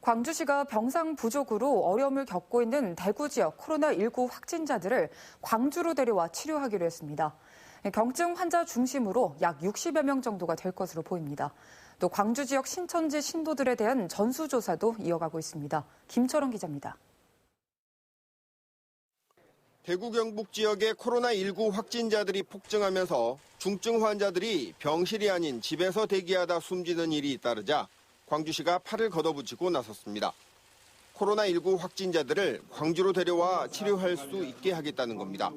광주시가 병상 부족으로 어려움을 겪고 있는 대구 지역 코로나19 확진자들을 광주로 데려와 치료하기로 했습니다. 경증 환자 중심으로 약 60여 명 정도가 될 것으로 보입니다. 또 광주 지역 신천지 신도들에 대한 전수조사도 이어가고 있습니다. 김철원 기자입니다. 대구 경북 지역의 코로나19 확진자들이 폭증하면서 중증 환자들이 병실이 아닌 집에서 대기하다 숨지는 일이 잇따르자 광주시가 팔을 걷어붙이고 나섰습니다. 코로나19 확진자들을 광주로 데려와 치료할 수 있게 하겠다는 겁니다.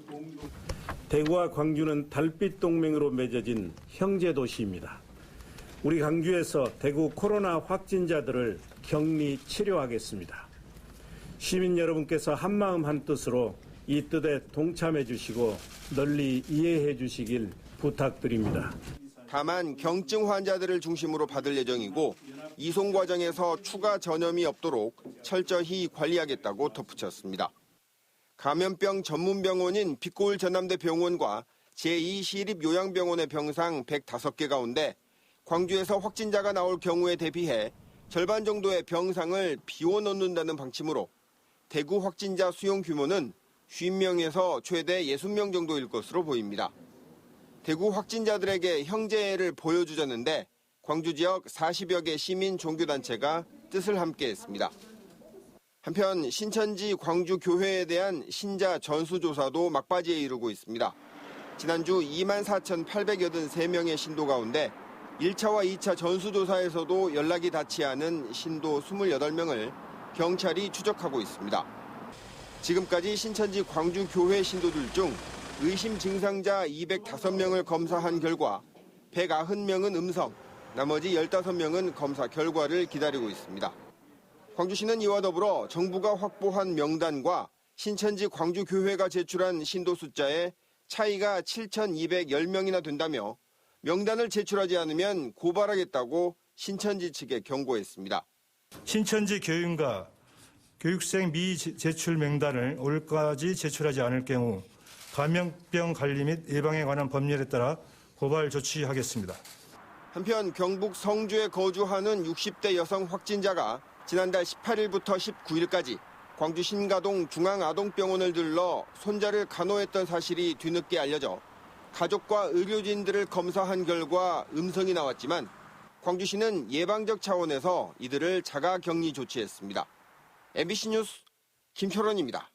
대구와 광주는 달빛 동맹으로 맺어진 형제 도시입니다. 우리 광주에서 대구 코로나 확진자들을 격리 치료하겠습니다. 시민 여러분께서 한마음 한뜻으로 이 뜻에 동참해 주시고 널리 이해해 주시길 부탁드립니다. 다만 경증 환자들을 중심으로 받을 예정이고 이송 과정에서 추가 전염이 없도록 철저히 관리하겠다고 덧붙였습니다. 감염병 전문병원인 빛고울 전남대 병원과 제2시립요양병원의 병상 105개 가운데 광주에서 확진자가 나올 경우에 대비해 절반 정도의 병상을 비워놓는다는 방침으로 대구 확진자 수용 규모는 50명에서 최대 60명 정도일 것으로 보입니다. 대구 확진자들에게 형제애를 보여주자는데 광주 지역 40여 개 시민 종교단체가 뜻을 함께했습니다. 한편 신천지 광주교회에 대한 신자 전수조사도 막바지에 이르고 있습니다. 지난주 24,883명의 신도 가운데 1차와 2차 전수조사에서도 연락이 닿지 않은 신도 28명을 경찰이 추적하고 있습니다. 지금까지 신천지 광주교회 신도들 중 의심 증상자 205명을 검사한 결과 190명은 음성, 나머지 15명은 검사 결과를 기다리고 있습니다. 광주시는 이와 더불어 정부가 확보한 명단과 신천지 광주교회가 제출한 신도 숫자에 차이가 7,210명이나 된다며 명단을 제출하지 않으면 고발하겠다고 신천지 측에 경고했습니다. 신천지 교인과 교육생 미제출 명단을 올까지 제출하지 않을 경우 감염병 관리 및 예방에 관한 법률에 따라 고발 조치하겠습니다. 한편 경북 성주에 거주하는 60대 여성 확진자가 지난달 18일부터 19일까지 광주 신가동 중앙아동병원을 들러 손자를 간호했던 사실이 뒤늦게 알려져 가족과 의료진들을 검사한 결과 음성이 나왔지만 광주시는 예방적 차원에서 이들을 자가격리 조치했습니다. MBC 뉴스 김철원입니다.